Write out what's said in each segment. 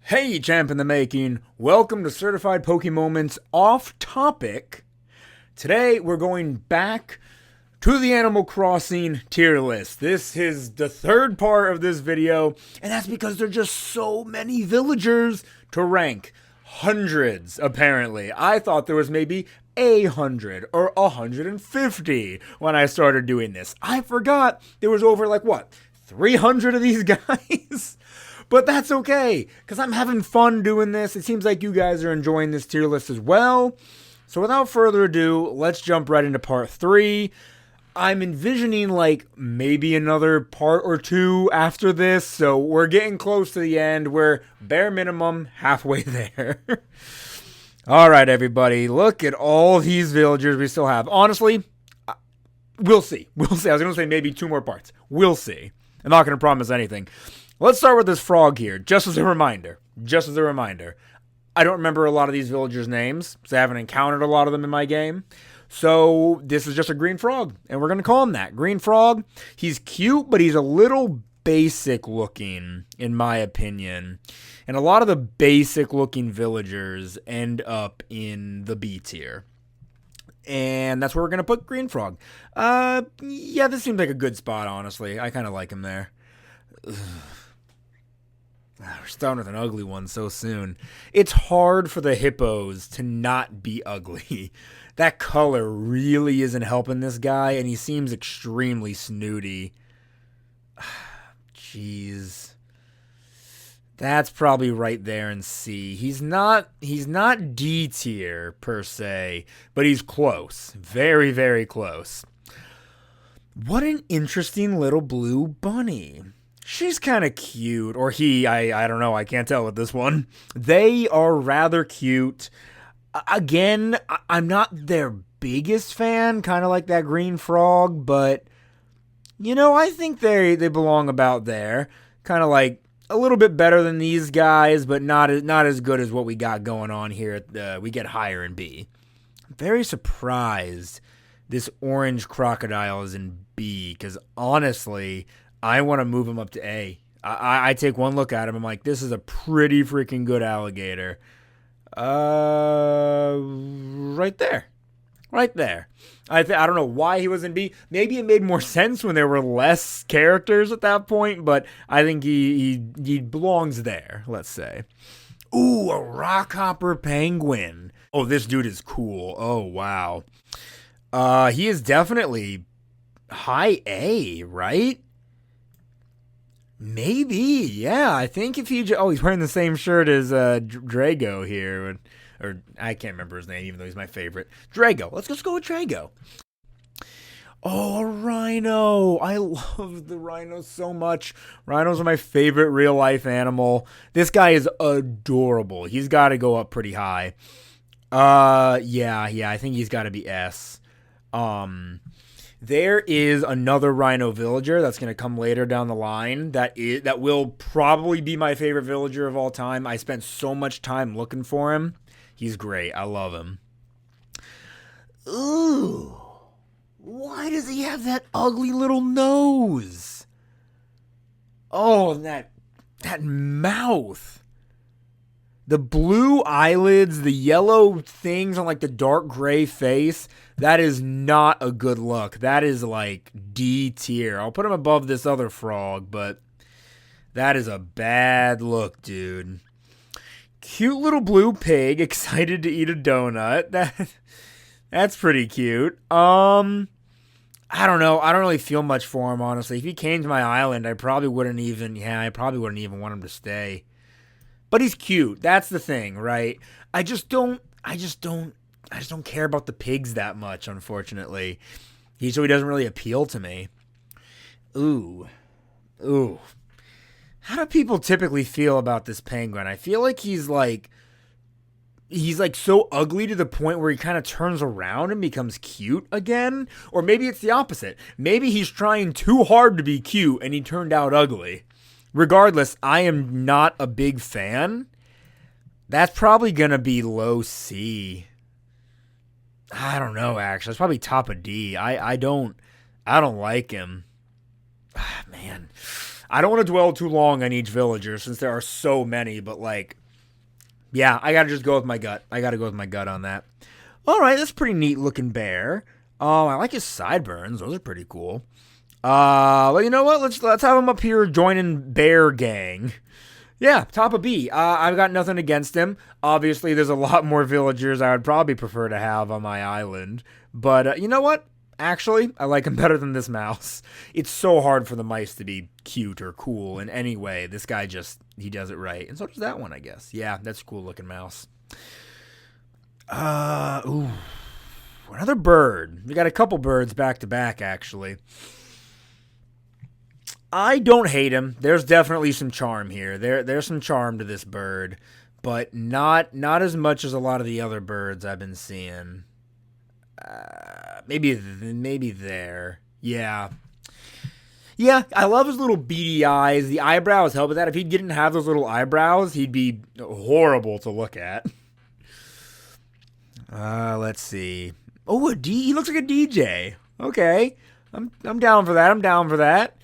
Hey, champ in the making. Welcome to Certified Pokemoments Off Topic. Today, we're going back to the Animal Crossing tier list. This is the third part of this video, and that's because there are just so many villagers to rank. Hundreds, apparently. I thought there was maybe 100 or 150 when I started doing this. I forgot there was over, 300 of these guys? But that's okay, because I'm having fun doing this. It seems like you guys are enjoying this tier list as well. So without further ado, let's jump right into part 3. I'm envisioning maybe another part or two after this, so we're getting close to the end. We're bare minimum halfway there. Alright, everybody, look at all these villagers we still have. Honestly, we'll see. I was going to say maybe 2 more parts. We'll see. I'm not going to promise anything. Let's start with this frog here, just as a reminder. I don't remember a lot of these villagers' names, because I haven't encountered a lot of them in my game. So this is just a green frog, and we're going to call him that. Green frog. He's cute, but he's a little basic looking, in my opinion. And a lot of the basic looking villagers end up in the B tier. And that's where we're going to put Green Frog. Yeah, this seems like a good spot, honestly. I kind of like him there. We're starting with an ugly one so soon. It's hard for the hippos to not be ugly. That color really isn't helping this guy, and he seems extremely snooty. Jeez. That's probably right there in C. He's not D tier per se, but he's close. Very, very close. What an interesting little blue bunny. She's kind of cute, or he, I don't know, I can't tell with this one. They are rather cute. Again, I'm not their biggest fan, kind of like that green frog, but, I think they belong about there. Kind of like a little bit better than these guys, but not as good as what we got going on here. We get higher in B. I'm very surprised this orange crocodile is in B, because honestly, I want to move him up to A. I take one look at him. I'm like, this is a pretty freaking good alligator. Right there. I don't know why he was in B. Maybe it made more sense when there were less characters at that point, but I think he belongs there, let's say. Ooh, a rockhopper penguin. Oh, this dude is cool. Oh, wow. He is definitely high A, right? Maybe, yeah. I think if he... he's wearing the same shirt as Drago here. Or I can't remember his name, even though he's my favorite. Drago. Let's just go with Drago. Oh, a rhino. I love the rhinos so much. Rhinos are my favorite real-life animal. This guy is adorable. He's got to go up pretty high. Yeah, I think he's got to be S. There is another rhino villager that's going to come later down the line that will probably be my favorite villager of all time. I spent so much time looking for him. He's great. I love him. Ooh. Why does he have that ugly little nose? Oh, that mouth. The blue eyelids, the yellow things on the dark gray face, that is not a good look. That is D tier. I'll put him above this other frog, but that is a bad look, dude. Cute little blue pig, excited to eat a donut. That's pretty cute. I don't know. I don't really feel much for him, honestly. If he came to my island, I probably wouldn't even want him to stay. But he's cute. That's the thing, right? I just don't care about the pigs that much, unfortunately. He doesn't really appeal to me. Ooh. How do people typically feel about this penguin? I feel like he's so ugly to the point where he kind of turns around and becomes cute again. Or maybe it's the opposite. Maybe he's trying too hard to be cute and he turned out ugly. Regardless, I am not a big fan. That's probably going to be low C. I don't know, actually. It's probably top of D. I don't like him. Man. I don't want to dwell too long on each villager since there are so many, but like, yeah, I gotta just go with my gut. I gotta go with my gut on that. All right, that's a pretty neat looking bear. I like his sideburns; those are pretty cool. Well, you know what? Let's have him up here joining Bear Gang. Yeah, top of B. I've got nothing against him. Obviously, there's a lot more villagers I would probably prefer to have on my island. But you know what? Actually, I like him better than this mouse. It's so hard for the mice to be cute or cool in any way. This guy he does it right. And so does that one, I guess. Yeah, that's a cool looking mouse. Ooh. Another bird. We got a couple birds back to back, actually. I don't hate him. There's definitely some charm here. There's some charm to this bird, but not as much as a lot of the other birds I've been seeing. Maybe there. Yeah. Yeah, I love his little beady eyes. The eyebrows help with that. If he didn't have those little eyebrows, he'd be horrible to look at. Let's see. Oh, he looks like a DJ. Okay. I'm down for that. I'm down for that.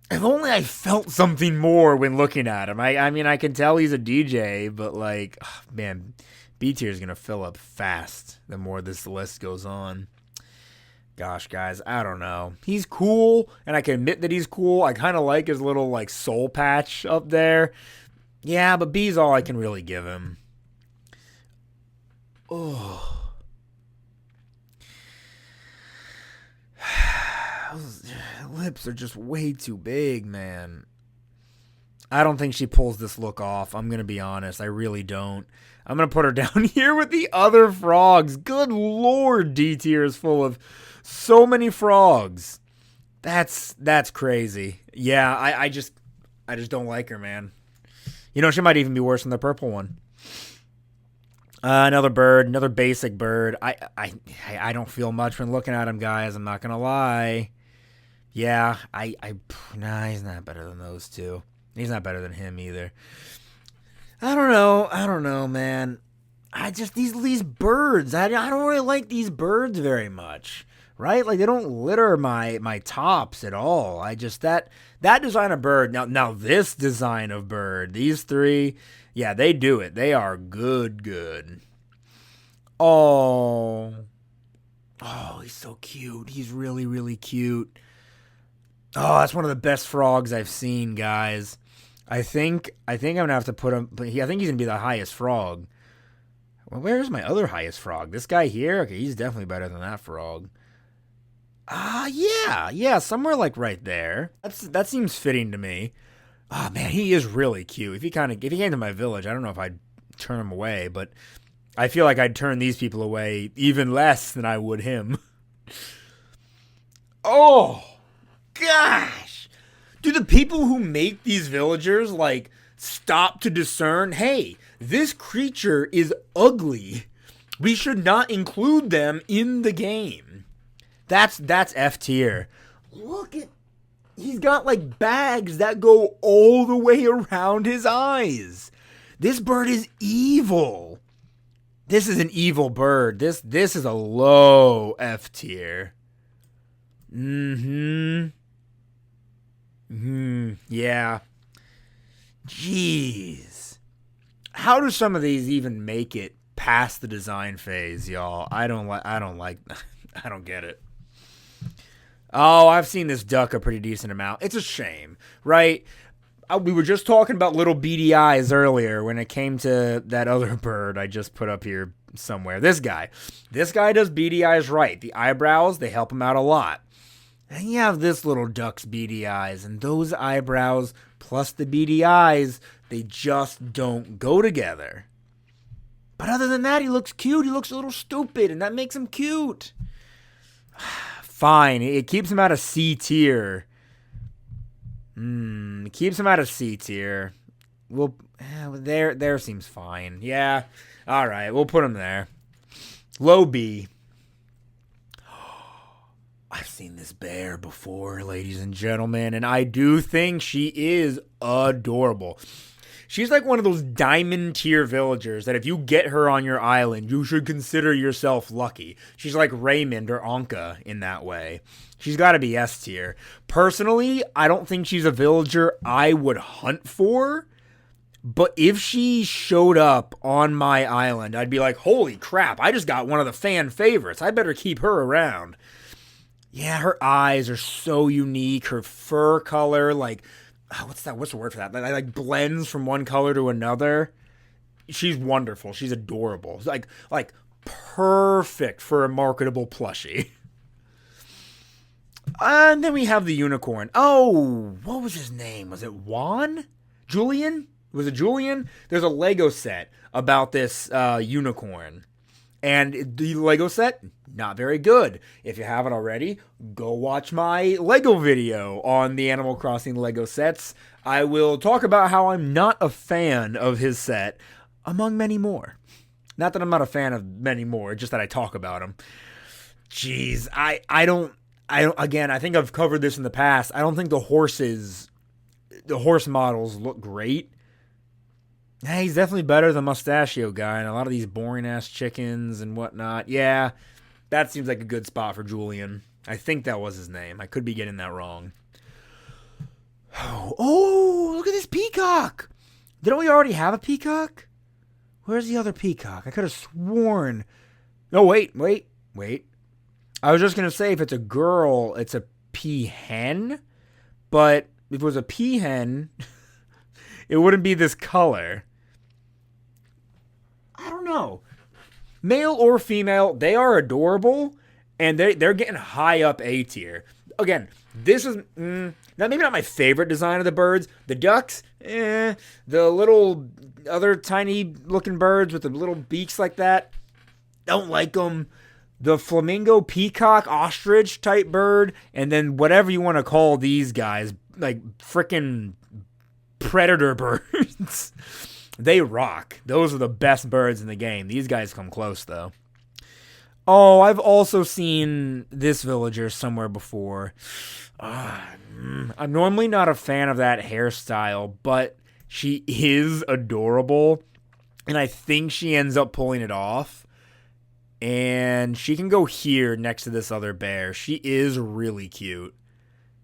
If only I felt something more when looking at him. I mean, I can tell he's a DJ, but like, oh, man, B tier is going to fill up fast the more this list goes on. Gosh, guys, I don't know. He's cool, and I can admit that he's cool. I kind of like his little, like, soul patch up there. Yeah, but B's all I can really give him. Oh. Those lips are just way too big, man. I don't think she pulls this look off. I'm going to be honest. I really don't. I'm going to put her down here with the other frogs. Good Lord, D tier is full of so many frogs. That's crazy. Yeah, I just don't like her, man. You know, she might even be worse than the purple one. Another bird, another basic bird. I don't feel much when looking at him, guys. I'm not going to lie. Yeah, nah, he's not better than those two. He's not better than him either. I don't know, man. These birds, I don't really like these birds very much, right? Like, they don't litter my tops at all. That design of bird, now this design of bird, these three, yeah, they do it. They are good. Oh, he's so cute. He's really, really cute. Oh, that's one of the best frogs I've seen, guys. I think I'm gonna have to put him. I think he's gonna be the highest frog. Well, where's my other highest frog? This guy here? Okay, he's definitely better than that frog. Yeah, somewhere like right there. That seems fitting to me. Oh man, he is really cute. If he came to my village, I don't know if I'd turn him away, but I feel like I'd turn these people away even less than I would him. Oh. Gosh, do the people who make these villagers like stop to discern, hey, this creature is ugly, we should not include them in the game? That's F tier. Look at, he's got like bags that go all the way around his eyes. This bird is evil. This is an evil bird. This is a low F tier. Yeah. Jeez. How do some of these even make it past the design phase, y'all? I don't get it. Oh, I've seen this duck a pretty decent amount. It's a shame, right? We were just talking about little beady eyes earlier when it came to that other bird I just put up here somewhere. This guy does beady eyes right. The eyebrows, they help him out a lot. And you have this little duck's beady eyes, and those eyebrows plus the beady eyes, they just don't go together. But other than that, he looks cute. He looks a little stupid, and that makes him cute. Fine. It keeps him out of C tier. It keeps him out of C tier. Well, there seems fine. Yeah. All right. We'll put him there. Low B. I've seen this bear before, ladies and gentlemen, and I do think she is adorable. She's like one of those diamond tier villagers that if you get her on your island, you should consider yourself lucky. She's like Raymond or Anka in that way. She's got to be S tier. Personally, I don't think she's a villager I would hunt for. But if she showed up on my island, I'd be like, holy crap, I just got one of the fan favorites. I better keep her around. Yeah, her eyes are so unique. Her fur color, like, what's the word for that? Like blends from one color to another. She's wonderful. She's adorable. Like perfect for a marketable plushie. And then we have the unicorn. Oh, what was his name? Was it Juan? Julian? Was it Julian? There's a Lego set about this unicorn. And the Lego set, not very good. If you haven't already, go watch my Lego video on the Animal Crossing Lego sets. I will talk about how I'm not a fan of his set, among many more. Not that I'm not a fan of many more, just that I talk about them. Jeez, I don't, again, I think I've covered this in the past. I don't think the horse models look great. Hey, he's definitely better than Mustachio Guy and a lot of these boring-ass chickens and whatnot. Yeah, that seems like a good spot for Julian. I think that was his name. I could be getting that wrong. Oh, look at this peacock. Didn't we already have a peacock? Where's the other peacock? I could have sworn. No, wait. I was just going to say, if it's a girl, it's a peahen. But if it was a peahen, it wouldn't be this color. I don't know. Male or female, they are adorable, and they're getting high up A tier. Again, this is maybe not my favorite design of the birds. The ducks, the little other tiny looking birds with the little beaks like that, don't like them. The flamingo, peacock, ostrich type bird, and then whatever you want to call these guys, like freaking predator birds. They rock. Those are the best birds in the game. These guys come close, though. Oh, I've also seen this villager somewhere before. I'm normally not a fan of that hairstyle, but she is adorable, and I think she ends up pulling it off. And she can go here next to this other bear. She is really cute.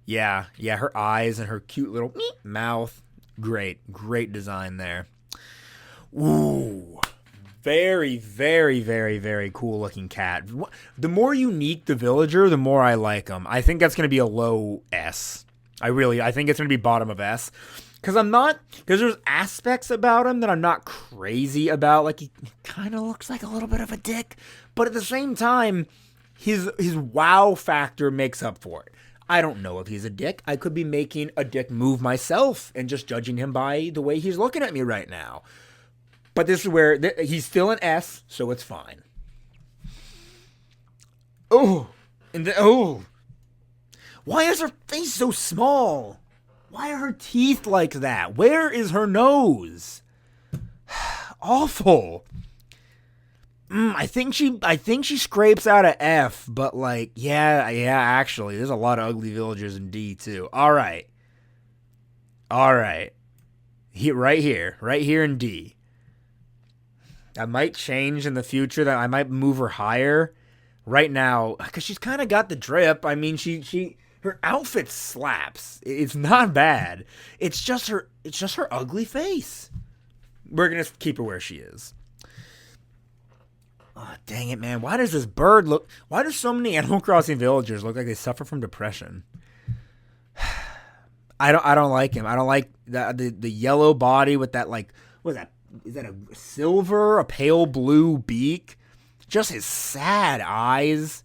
Yeah, her eyes and her cute little mouth. Great design there. Ooh, very, very, very, very cool looking cat. The more unique the villager, the more I like them. I think that's going to be a low S. I think it's going to be bottom of S. Because there's aspects about him that I'm not crazy about. Like, he kind of looks like a little bit of a dick. But at the same time, his wow factor makes up for it. I don't know if he's a dick. I could be making a dick move myself and just judging him by the way he's looking at me right now. But this is where he's still an S, so it's fine. Oh, why is her face so small? Why are her teeth like that? Where is her nose? Awful. I think she scrapes out a F, but like, yeah, actually, there's a lot of ugly villagers in D too. All right. Right here in D. That might change in the future. That I might move her higher. Right now, because she's kind of got the drip. I mean, her outfit slaps. It's not bad. It's just her ugly face. We're gonna keep her where she is. Oh, dang it, man. Why does this bird look... Why do so many Animal Crossing villagers look like they suffer from depression? I don't like him. I don't like the yellow body with that, like... What is that? Is that a silver? A pale blue beak? Just his sad eyes.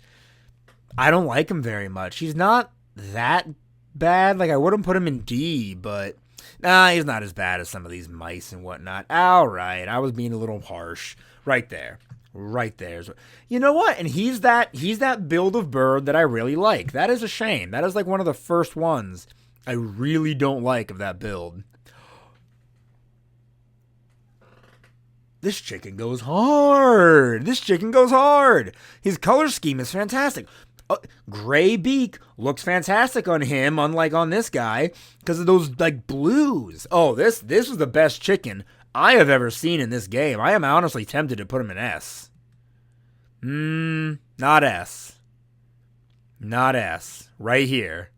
I don't like him very much. He's not that bad. Like, I wouldn't put him in D, but... Nah, he's not as bad as some of these mice and whatnot. All right. I was being a little harsh. Right there. You know what? And he's that build of bird that I really like. That is a shame. That is like one of the first ones I really don't like of that build. This chicken goes hard. His color scheme is fantastic. Gray beak looks fantastic on him, unlike on this guy, because of those like blues. Oh, this was the best chicken I have ever seen in this game. I am honestly tempted to put him in S. Not S. Not S. Right here.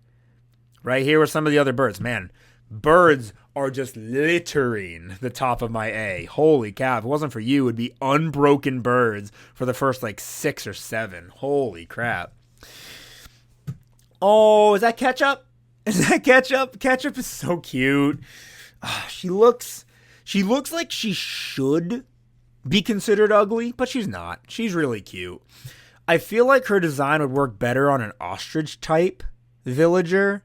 Right here with some of the other birds. Man, birds are just littering the top of my A. Holy cow. If it wasn't for you, it would be unbroken birds for the first like 6 or 7. Holy crap. Oh, is that Ketchup? Is that Ketchup? Ketchup is so cute. She looks like she should be considered ugly, but she's not. She's really cute. I feel like her design would work better on an ostrich type villager,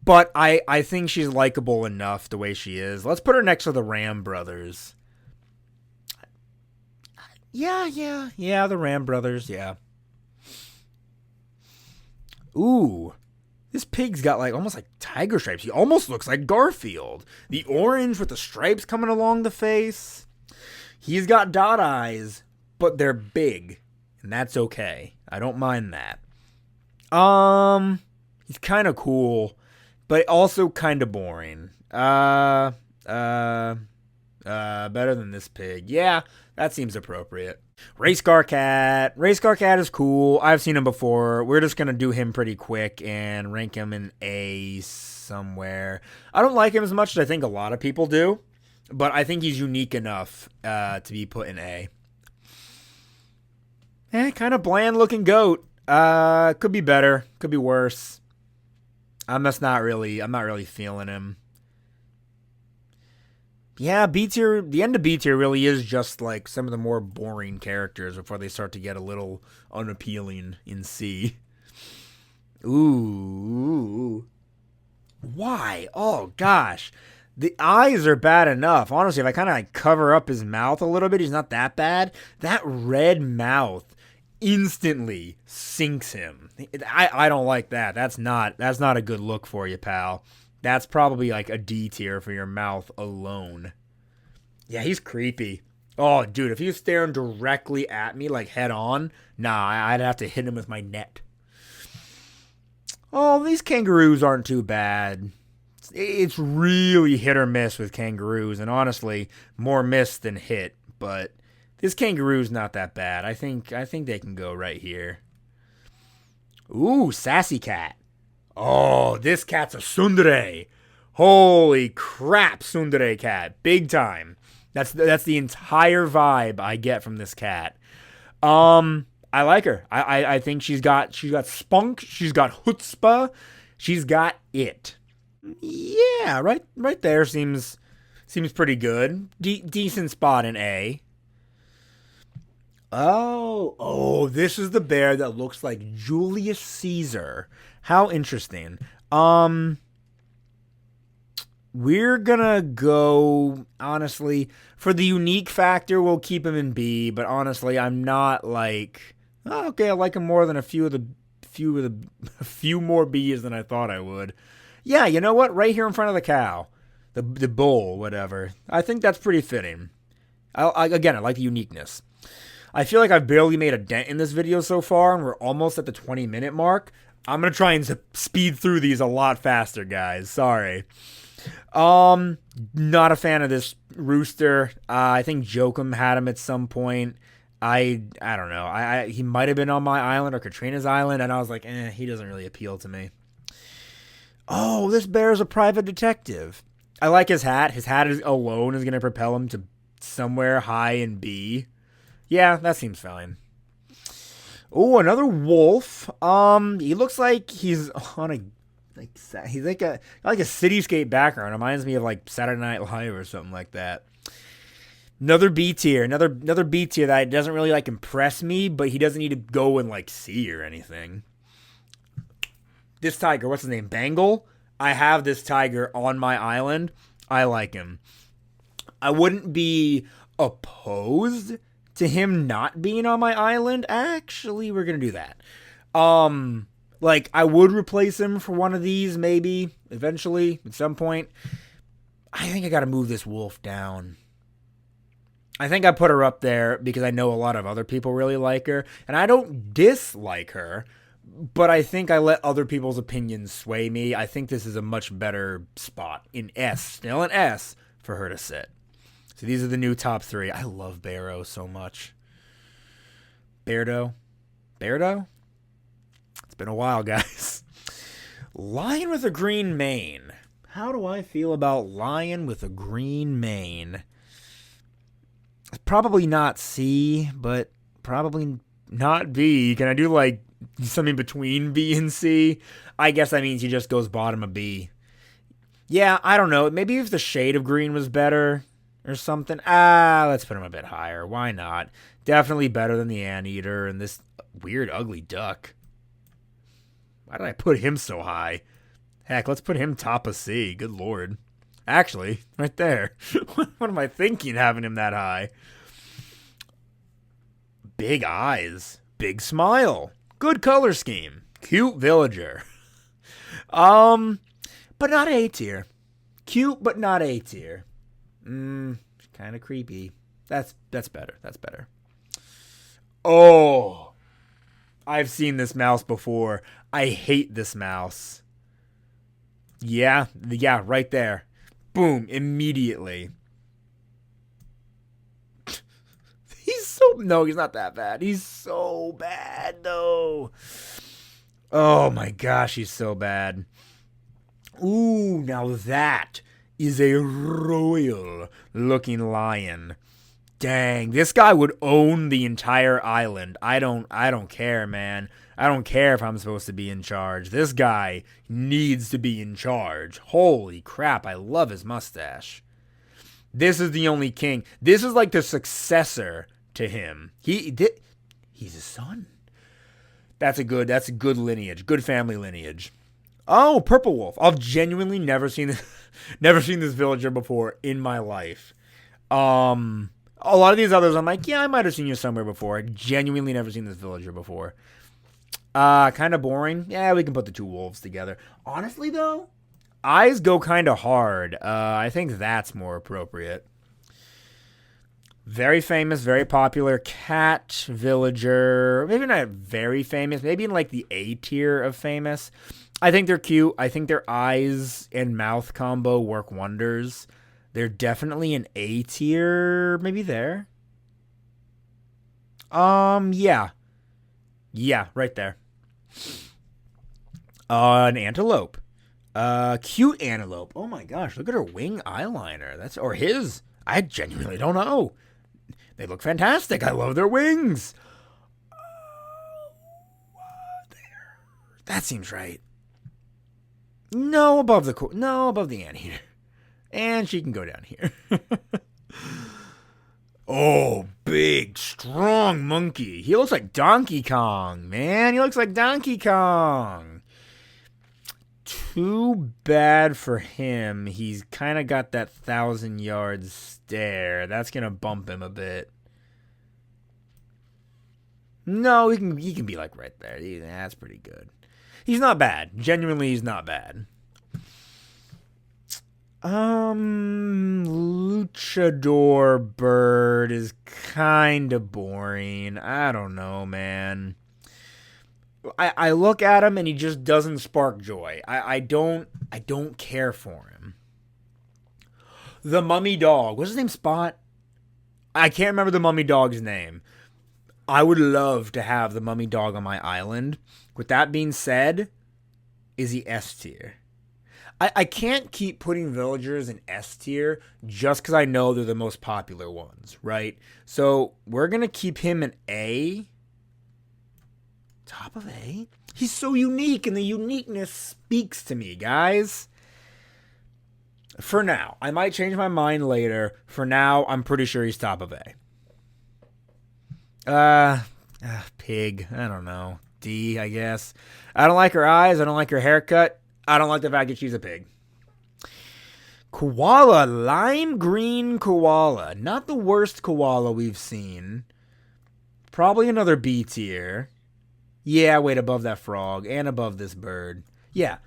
but I think she's likable enough the way she is. Let's put her next to the Ram brothers. Yeah, the Ram brothers, yeah. Ooh, this pig's got like almost like tiger stripes. He almost looks like Garfield. The orange with the stripes coming along the face. He's got dot eyes, but they're big, and that's okay. I don't mind that. He's kind of cool, but also kind of boring. Better than this pig. Yeah, that seems appropriate. Race Car Cat. Race Car Cat is cool. I've seen him before. We're just going to do him pretty quick and rank him in A somewhere. I don't like him as much as I think a lot of people do, but I think he's unique enough to be put in A. Kind of bland looking goat. Could be better. Could be worse. I'm not really feeling him. Yeah, B tier, the end of B tier really is just like some of the more boring characters before they start to get a little unappealing in C. Ooh. Why? Oh, gosh. The eyes are bad enough. Honestly, if I kind of like cover up his mouth a little bit, he's not that bad. That red mouth instantly sinks him. I don't like that. That's not a good look for you, pal. That's probably like a D tier for your mouth alone. Yeah, he's creepy. Oh, dude, if he was staring directly at me, like head on, nah, I'd have to hit him with my net. Oh, these kangaroos aren't too bad. It's really hit or miss with kangaroos, and honestly, more miss than hit. But this kangaroo's not that bad. I think they can go right here. Ooh, Sassy Cat. Oh, this cat's a tsundere. Holy crap, tsundere cat. Big time. That's the entire vibe I get from this cat. I like her. I think she's got spunk, she's got chutzpah, she's got it. Yeah, right there seems pretty good. Decent spot in A. Oh, this is the bear that looks like Julius Caesar. How interesting. We're gonna go, honestly, for the unique factor, we'll keep him in B, but honestly, I'm not like, okay, I like him more than a few more B's than I thought I would. Yeah, you know what? Right here in front of the cow. The bull, whatever. I think that's pretty fitting. I like the uniqueness. I feel like I've barely made a dent in this video so far, and we're almost at the 20-minute mark. I'm going to try and speed through these a lot faster, guys. Sorry. Not a fan of this rooster. I think Jokum had him at some point. I don't know. He might have been on my island or Katrina's island, and I was like, he doesn't really appeal to me. Oh, this bear is a private detective. I like his hat. His hat alone is going to propel him to somewhere high in B. Yeah, that seems fine. Oh, another wolf. He looks like he's on a he's like a cityscape background. It reminds me of like Saturday Night Live or something like that. Another B tier, another B tier that doesn't really like impress me, but he doesn't need to go in like C or anything. This tiger, what's his name? Bengal? I have this tiger on my island. I like him. I wouldn't be opposed to him not being on my island. Actually, we're going to do that. Like, I would replace him for one of these, maybe, eventually, at some point. I think I got to move this wolf down. I think I put her up there because I know a lot of other people really like her. And I don't dislike her, But I think I let other people's opinions sway me. I think this is a much better spot in S, still an S, for her to sit. So these are the new top 3. I love Barrow so much. Beardo? It's been a while, guys. Lion with a green mane. How do I feel about lion with a green mane? Probably not C, but probably not B. Can I do like something between B and C? I guess that means he just goes bottom of B. Yeah, I don't know. Maybe if the shade of green was better or something. Let's put him a bit higher. Why not? Definitely better than the anteater and this weird, ugly duck. Why did I put him so high? Heck, let's put him top of C. Good lord. Actually, right there. What am I thinking having him that high? Big eyes. Big smile. Good color scheme. Cute villager. But not A tier. Cute, but not A tier. Kind of creepy. That's better. That's better. Oh. I've seen this mouse before. I hate this mouse. Yeah, right there. Boom, immediately. No, he's not that bad. He's so bad, though. Oh my gosh, he's so bad. Ooh, now that is a royal looking lion. Dang, this guy would own the entire island. I don't care, man. I don't care if I'm supposed to be in charge. This guy needs to be in charge. Holy crap, I love his mustache. This is the only king. This is like the successor to him. He's his son. That's a good lineage. Good family lineage. Oh, Purple Wolf. I've genuinely never seen this villager before in my life. A lot of these others, I'm like, yeah, I might have seen you somewhere before. I genuinely never seen this villager before. Kind of boring. Yeah, we can put the 2 wolves together. Honestly, though, eyes go kind of hard. I think that's more appropriate. Very famous, very popular cat villager. Maybe not very famous. Maybe in like the A tier of famous. I think they're cute. I think their eyes and mouth combo work wonders. They're definitely an A tier. Maybe there. Yeah. Yeah, right there. An antelope. Cute antelope. Oh my gosh, look at her wing eyeliner. Or his. I genuinely don't know. They look fantastic. I love their wings. There. That seems right. No, above the anteater. And she can go down here. Oh, big, strong monkey. He looks like Donkey Kong, man. He looks like Donkey Kong. Too bad for him. He's kind of got that 1,000-yard stare. That's going to bump him a bit. No, he can be like right there. That's pretty good. He's not bad. Genuinely, he's not bad. Luchador bird is kind of boring. I don't know, man. I look at him and he just doesn't spark joy. I don't care for him. The mummy dog. What's his name? Spot? I can't remember the mummy dog's name. I would love to have the mummy dog on my island. With that being said, is he S tier? I can't keep putting villagers in S tier just because I know they're the most popular ones, right? So we're going to keep him in A. Top of A? He's so unique, and the uniqueness speaks to me, guys. For now. I might change my mind later. For now, I'm pretty sure he's top of A. Pig. I don't know. D, I guess. I don't like her eyes. I don't like her haircut. I don't like the fact that she's a pig. Koala. Lime green koala. Not the worst koala we've seen. Probably another B tier. Yeah, wait, above that frog and above this bird. Yeah.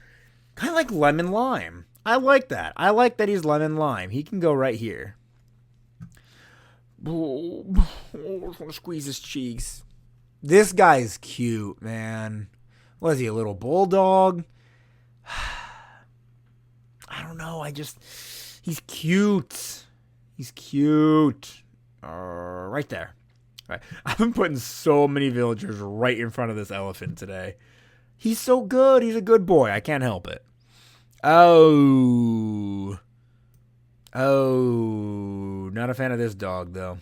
Kind of like lemon lime. I like that. I like that he's lemon lime. He can go right here. Oh, I just want to squeeze his cheeks. This guy is cute, man. Was he a little bulldog? I don't know. He's cute. He's cute. Right there. All right. I've been putting so many villagers right in front of this elephant today. He's so good. He's a good boy. I can't help it. Oh. Not a fan of this dog, though.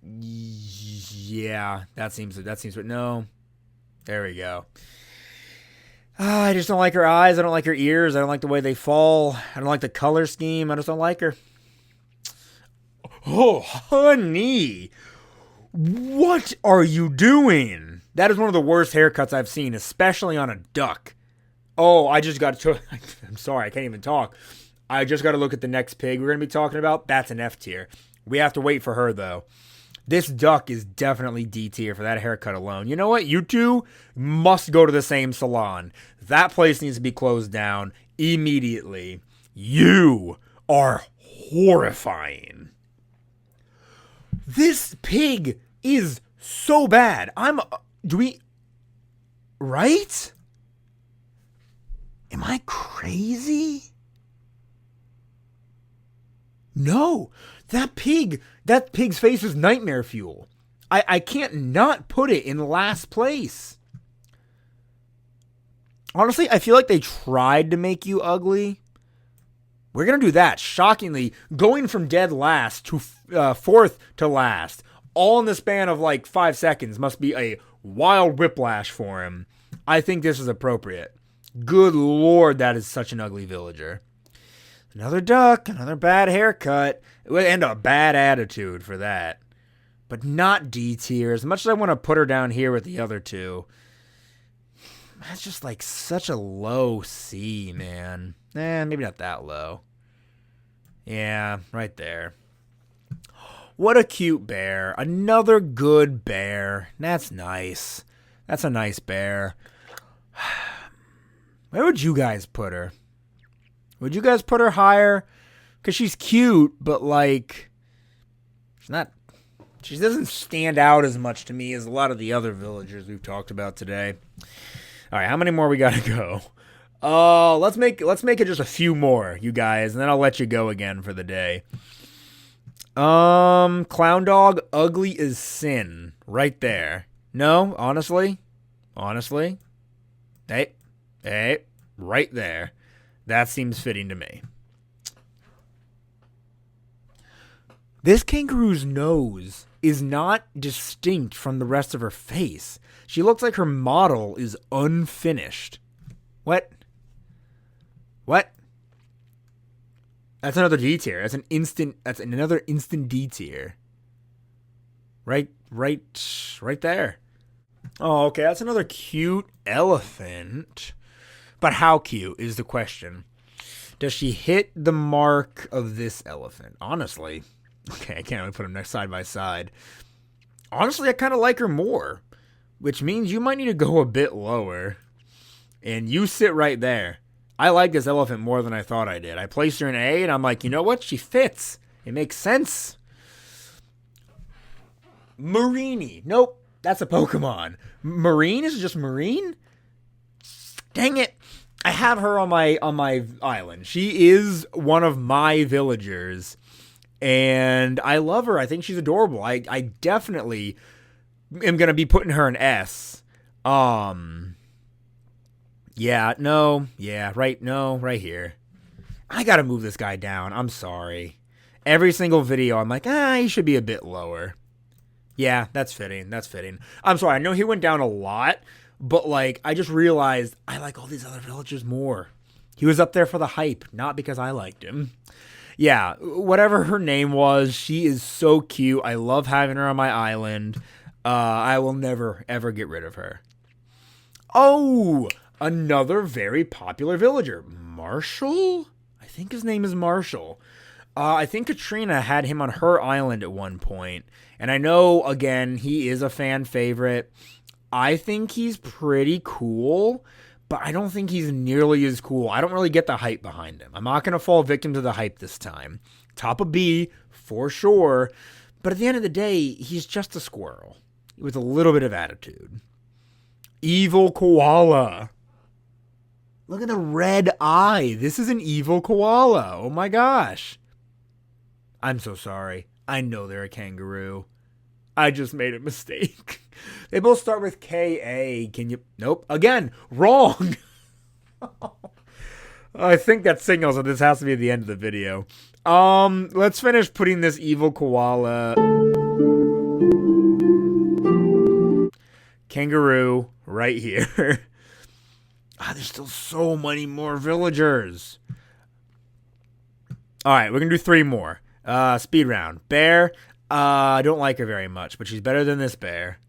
Yeah, that seems, no. There we go. I just don't like her eyes. I don't like her ears. I don't like the way they fall. I don't like the color scheme. I just don't like her. Oh, honey. What are you doing? That is one of the worst haircuts I've seen, especially on a duck. Oh, I just got to... I'm sorry, I can't even talk. I just got to look at the next pig we're going to be talking about. That's an F tier. We have to wait for her, though. This duck is definitely D tier for that haircut alone. You know what? You two must go to the same salon. That place needs to be closed down immediately. You are horrifying. This pig is so bad. Right? Am I crazy? No. That pig's face is nightmare fuel. I can't not put it in last place. Honestly, I feel like they tried to make you ugly. We're going to do that. Shockingly, going from dead last to fourth to last, all in the span of like 5 seconds, must be a wild whiplash for him. I think this is appropriate. Good Lord, that is such an ugly villager. Another duck, another bad haircut, and a bad attitude for that. But not D tier. As much as I want to put her down here with the other two, that's just like such a low C, man. Maybe not that low. Yeah, right there. What a cute bear. Another good bear. That's nice. That's a nice bear. Where would you guys put her? Would you guys put her higher? Because she's cute, but like, she doesn't stand out as much to me as a lot of the other villagers we've talked about today. All right, how many more we got to go? Let's make it just a few more, you guys, and then I'll let you go again for the day. Clown dog, ugly as sin, right there. No, honestly, hey, right there. That seems fitting to me. This kangaroo's nose is not distinct from the rest of her face. She looks like her model is unfinished. What? That's another D tier. That's another instant D tier. Right there. Oh, okay. That's another cute elephant. But how cute is the question? Does she hit the mark of this elephant? Honestly. Okay, I can't really put them next side by side. Honestly, I kind of like her more. Which means you might need to go a bit lower. And you sit right there. I like this elephant more than I thought I did. I placed her in A, and I'm like, you know what? She fits. It makes sense. Mareanie. Nope. That's a Pokemon. Marine is just Marine? Dang it. I have her on my island. She is one of my villagers. And I love her. I think she's adorable. I definitely am going to be putting her in S. Right here. I got to move this guy down. I'm sorry. Every single video, I'm like, he should be a bit lower. Yeah, that's fitting. I'm sorry. I know he went down a lot, but like, I just realized I like all these other villagers more. He was up there for the hype, not because I liked him. Yeah, whatever her name was, she is so cute. I love having her on my island. I will never, ever get rid of her. Oh, another very popular villager. Marshall? I think his name is Marshall. I think Katrina had him on her island at one point. And I know, again, he is a fan favorite. I think he's pretty cool, but I don't think he's nearly as cool. I don't really get the hype behind him. I'm not going to fall victim to the hype this time. Top of B, for sure. But at the end of the day, he's just a squirrel with a little bit of attitude. Evil koala. Look at the red eye. This is an evil koala. Oh my gosh. I'm so sorry. I know they're a kangaroo. I just made a mistake. They both start with K-A. Can you? Nope. Again, wrong. I think that signals that this has to be at the end of the video. Let's finish putting this evil koala kangaroo right here. There's still so many more villagers. All right, we're going to do 3 more. Speed round. Bear. I don't like her very much, but she's better than this bear.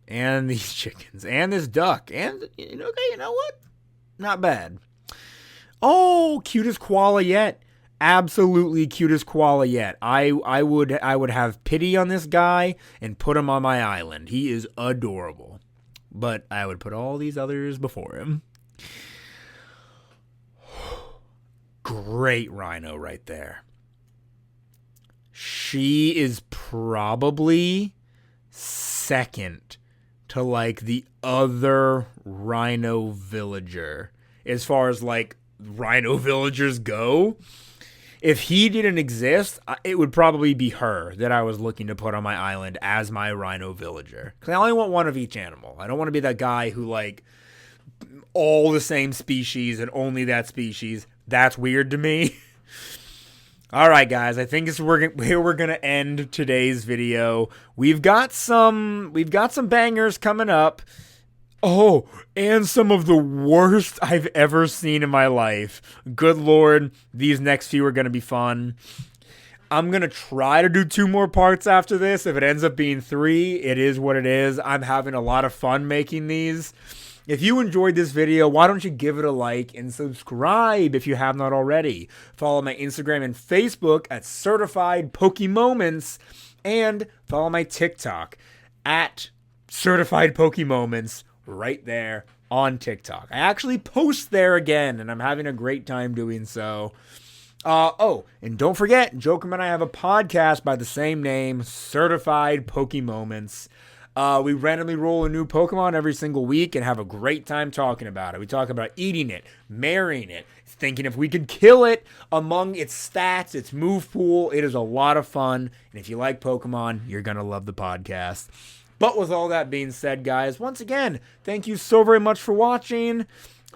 And these chickens. And this duck. And, okay, you know what? Not bad. Oh, cutest koala yet. Absolutely cutest koala yet. I would have pity on this guy and put him on my island. He is adorable. But I would put all these others before him. Great rhino right there. She is probably second to like the other rhino villager as far as like rhino villagers go. If he didn't exist, it would probably be her that I was looking to put on my island as my rhino villager. Because I only want one of each animal. I don't want to be that guy who like all the same species and only that species. That's weird to me. All right, guys, I think here we're gonna end today's video. We've got some bangers coming up. Oh, and some of the worst I've ever seen in my life. Good Lord, these next few are gonna be fun. I'm gonna try to do 2 more parts after this. If it ends up being 3, it is what it is. I'm having a lot of fun making these. If you enjoyed this video, why don't you give it a like and subscribe if you have not already. Follow my Instagram and Facebook at Certified Pokemoments, and follow my TikTok at Certified Pokemoments right there on TikTok. I actually post there again, and I'm having a great time doing so. And don't forget, Joker and I have a podcast by the same name, Certified Pokemoments. We randomly roll a new Pokemon every single week and have a great time talking about it. We talk about eating it, marrying it, thinking if we could kill it among its stats, its move pool. It is a lot of fun. And if you like Pokemon, you're going to love the podcast. But with all that being said, guys, once again, thank you so very much for watching.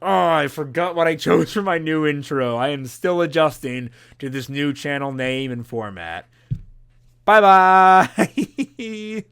Oh, I forgot what I chose for my new intro. I am still adjusting to this new channel name and format. Bye-bye.